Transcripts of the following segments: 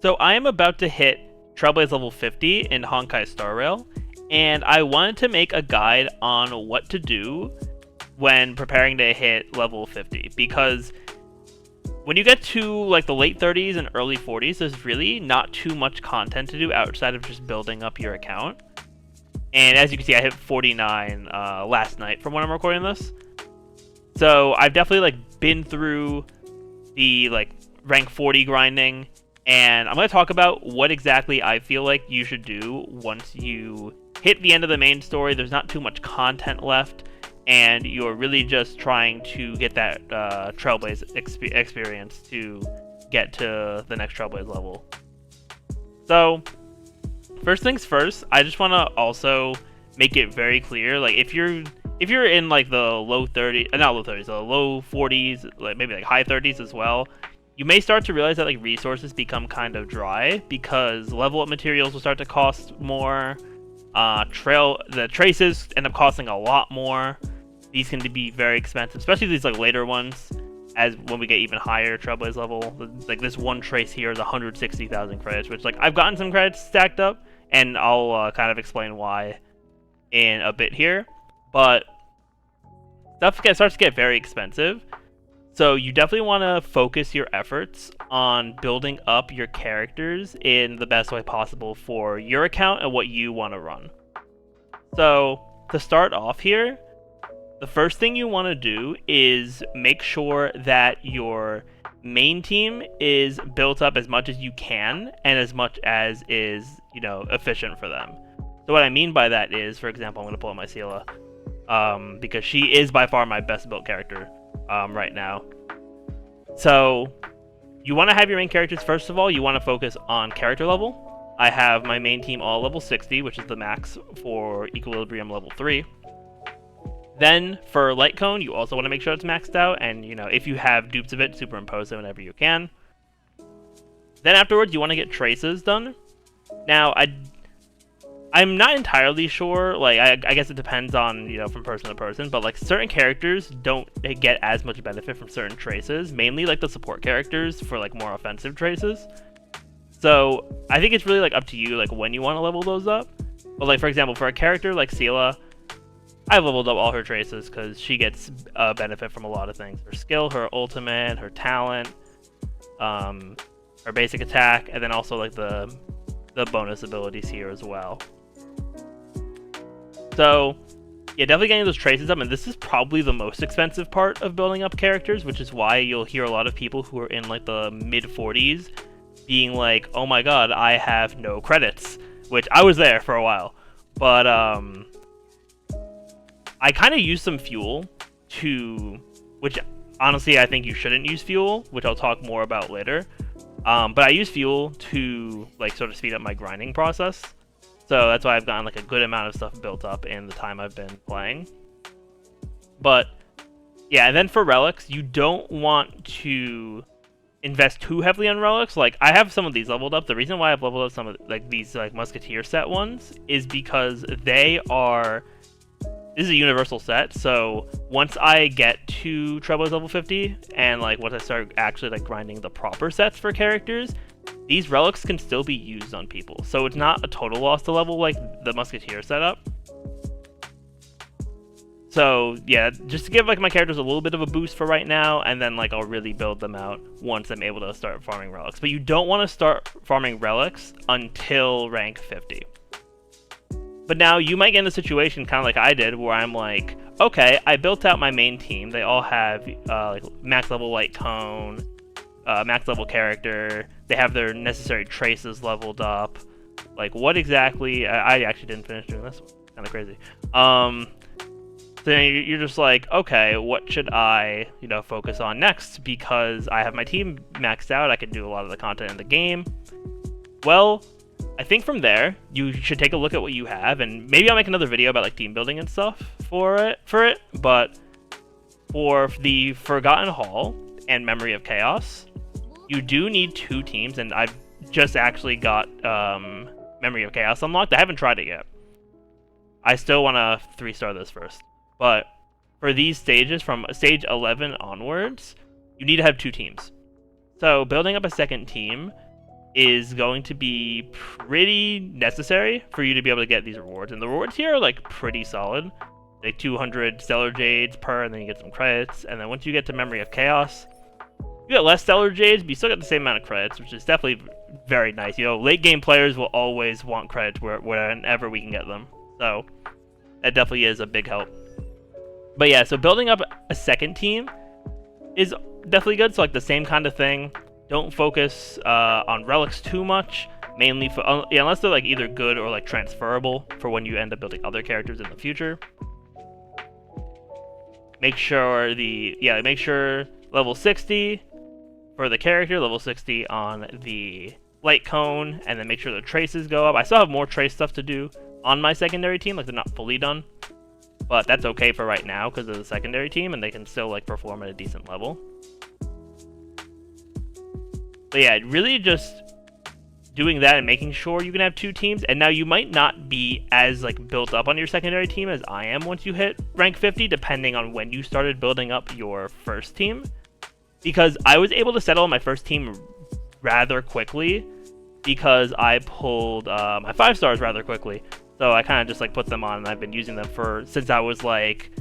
So I am about to hit Trailblaze level 50 in Honkai Star Rail, and I wanted to make a guide on what to do when preparing to hit level 50, because when you get to like the late 30s and early 40s, there's really not too much content to do outside of just building up your account. And as you can see, I hit 49 last night from when I'm recording this. So I've definitely like been through the like rank 40 grinding, and I'm going to talk about what exactly I feel like you should do once you hit the end of the main story. There's not too much content left, and you're really just trying to get that Trailblaze experience to get to the next Trailblaze level. So, first things first, I just want to also make it very clear, like if you're in like the low 30s, not low 30s, the low 40s, like maybe like high 30s as well, you may start to realize that like resources become kind of dry because level up materials will start to cost more. The traces end up costing a lot more. These can be very expensive, especially these like later ones. As when we get even higher Trailblaze level, like this one trace here is 160,000 credits, which like I've gotten some credits stacked up, and I'll kind of explain why in a bit here. But stuff starts to get very expensive. So you definitely want to focus your efforts on building up your characters in the best way possible for your account and what you want to run. So to start off here, the first thing you want to do is make sure that your main team is built up as much as you can and as much as is, efficient for them. So what I mean by that is, for example, I'm going to pull up my Sela, because she is by far my best built character right now. So you want to have your main characters, first of all, you want to focus on character level. I have my main team all level 60, which is the max for Equilibrium level 3. Then for Light Cone, you also want to make sure it's maxed out, and if you have dupes of it, superimpose it whenever you can. Then afterwards, you want to get traces done. Now, I'm not entirely sure, like, I guess it depends on, from person to person, but, like, certain characters don't get as much benefit from certain traces, mainly, like, the support characters for, like, more offensive traces. So, I think it's really, like, up to you, like, when you want to level those up. But, like, for example, for a character like Sela, I leveled up all her traces because she gets benefit from a lot of things. Her skill, her ultimate, her talent, her basic attack, and then also, like, the bonus abilities here as well. So, yeah, definitely getting those traces up, and this is probably the most expensive part of building up characters, which is why you'll hear a lot of people who are in, like, the mid-40s being like, oh my god, I have no credits, which I was there for a while. But, I kind of used some fuel which, honestly, I think you shouldn't use fuel, which I'll talk more about later. But I use fuel to, like, sort of speed up my grinding process. So that's why I've gotten like a good amount of stuff built up in the time I've been playing. But yeah, and then for relics, you don't want to invest too heavily on relics. Like, I have some of these leveled up. The reason why I've leveled up some of like these like musketeer set ones is because this is a universal set. So once I get to Trailblaze level 50 and like once I start actually like grinding the proper sets for characters, these relics can still be used on people, so it's not a total loss to level like the Musketeer setup. So yeah, just to give like my characters a little bit of a boost for right now, and then like I'll really build them out once I'm able to start farming relics. But you don't want to start farming relics until rank 50. But now you might get in a situation kind of like I did, where I'm like, okay, I built out my main team. They all have like max level Light Cone, max level character. They have their necessary traces leveled up. Like, what exactly? I actually didn't finish doing this. Kind of crazy. So you're just like, okay, what should I, focus on next? Because I have my team maxed out. I can do a lot of the content in the game. Well, I think from there you should take a look at what you have, and maybe I'll make another video about like team building and stuff for it. But for the Forgotten Hall and Memory of Chaos, you do need 2 teams, and I've just actually got Memory of Chaos unlocked. I haven't tried it yet. I still want to 3-star this first. But for these stages, from stage 11 onwards, you need to have 2 teams. So building up a second team is going to be pretty necessary for you to be able to get these rewards. And the rewards here are like pretty solid. Like 200 Stellar Jades per, and then you get some credits. And then once you get to Memory of Chaos, you get less Stellar Jades, but you still get the same amount of credits, which is definitely very nice. You know, late game players will always want credits whenever we can get them. So that definitely is a big help. But yeah, so building up a second team is definitely good. So like the same kind of thing. Don't focus on relics too much, mainly for unless they're like either good or like transferable for when you end up building other characters in the future. Make sure level 60 for the character, level 60 on the light cone, and then make sure the traces go up. I still have more trace stuff to do on my secondary team, like they're not fully done, but that's okay for right now because of the secondary team, and they can still like perform at a decent level. But yeah, really just doing that and making sure you can have two teams. And now you might not be as like built up on your secondary team as I am once you hit rank 50, depending on when you started building up your first team. Because I was able to settle on my first team rather quickly because I pulled my 5 stars rather quickly. So I kind of just like put them on, and I've been using them since I was like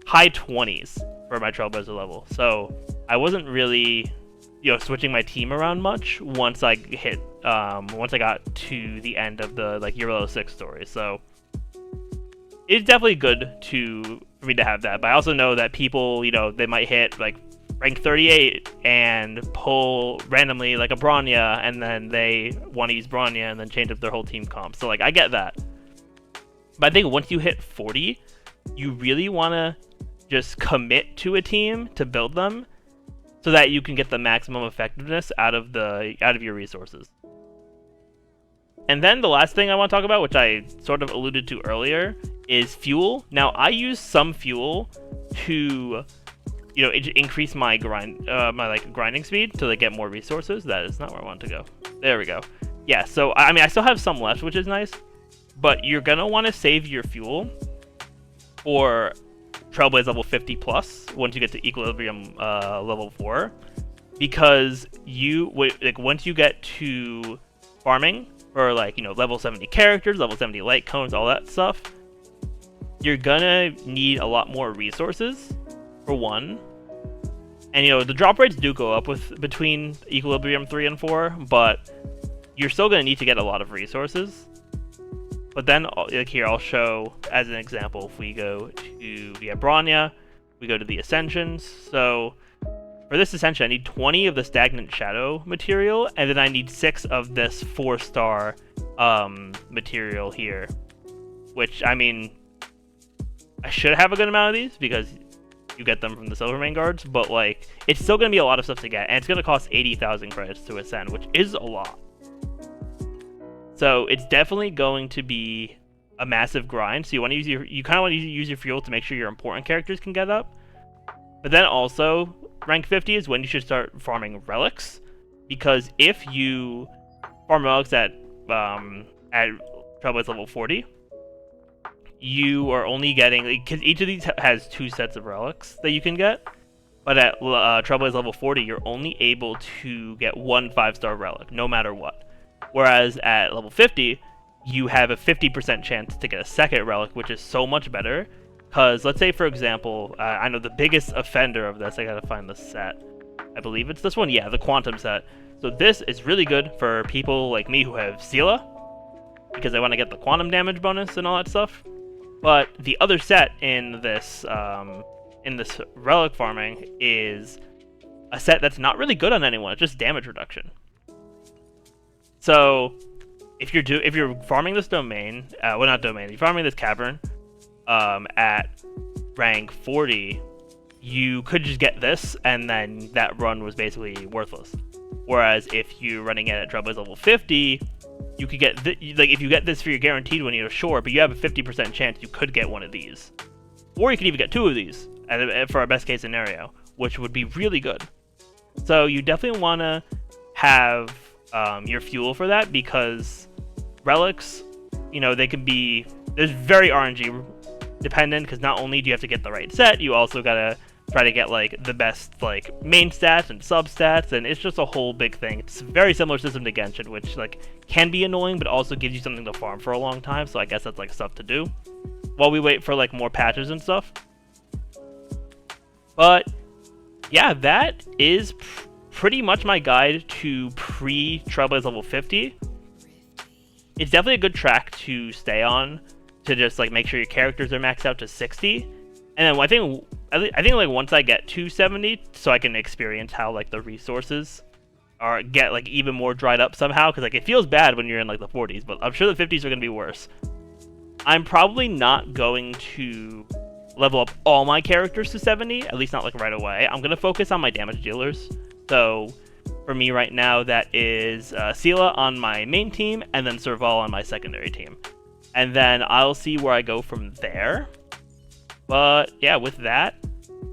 high 20s for my Trailblaze level. So I wasn't really, you know, switching my team around much once I got to the end of the like Euro 6 story. So it's definitely good for me to have that. But I also know that people, you know, they might hit like rank 38 and pull randomly like a Bronya, and then they want to use Bronya and then change up their whole team comp. So like I get that. But I think once you hit 40, you really want to just commit to a team to build them, so that you can get the maximum effectiveness out of your resources. And then the last thing I want to talk about, which I sort of alluded to earlier, is fuel. Now I use some fuel to, you know, increase my grinding speed to like get more resources. That is not where I want to go. There we go. Yeah, so I mean I still have some left, which is nice, but you're gonna want to save your fuel for Trailblaze level 50 plus once you get to Equilibrium level 4, because once you get to farming for like, you know, level 70 characters, level 70 light cones, all that stuff, you're gonna need a lot more resources for one. And you know, the drop rates do go up between Equilibrium 3 and 4, but you're still gonna need to get a lot of resources. But then, like here, I'll show as an example. If we go to Bronya, we go to the Ascensions. So for this Ascension, I need 20 of the Stagnant Shadow material, and then I need 6 of this 4-star material here. Which, I mean, I should have a good amount of these because you get them from the Silvermane guards, but like, it's still going to be a lot of stuff to get, and it's going to cost 80,000 credits to ascend, which is a lot. So it's definitely going to be a massive grind. So you kind of want to use your fuel to make sure your important characters can get up. But then also, rank 50 is when you should start farming relics, because if you farm relics at Trailblaze level 40, you are only getting, because each of these has 2 sets of relics that you can get. But at Trailblaze level 40, you're only able to get 1 5-star relic, no matter what. Whereas at level 50, you have a 50% chance to get a second relic, which is so much better. Because let's say, for example, I know the biggest offender of this, I gotta find the set. I believe it's this one. Yeah, the Quantum set. So this is really good for people like me who have Sela, because they want to get the quantum damage bonus and all that stuff. But the other set in this relic farming is a set that's not really good on anyone. It's just damage reduction. So if you're farming this domain, you're farming this cavern at rank 40, you could just get this, and then that run was basically worthless. Whereas if you're running it at Trailblaze level 50, you could get if you get this for your guaranteed when you're sure, but you have a 50% chance you could get one of these, or you could even get 2 of these for our best case scenario, which would be really good. So you definitely want to have your fuel for that, because relics, you know, there's very RNG dependent, because not only do you have to get the right set, you also gotta try to get like the best like main stats and substats, and it's just a whole big thing. It's a very similar system to Genshin, which like can be annoying, but also gives you something to farm for a long time. So I guess that's like stuff to do while we wait for like more patches and stuff. But yeah, that is pretty much my guide to pre-Trailblaze level 50. It's definitely a good track to stay on to just like make sure your characters are maxed out to 60. And then I think like once I get to 70, so I can experience how like the resources are get like even more dried up somehow, because like it feels bad when you're in like the 40s, but I'm sure the 50s are going to be worse. I'm probably not going to level up all my characters to 70, at least not like right away. I'm going to focus on my damage dealers. So for me right now, that is Sela on my main team, and then Serval on my secondary team. And then I'll see where I go from there. But yeah, with that,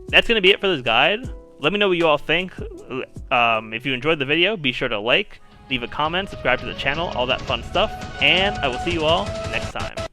that's going to be it for this guide. Let me know what you all think. If you enjoyed the video, be sure to like, leave a comment, subscribe to the channel, all that fun stuff. And I will see you all next time.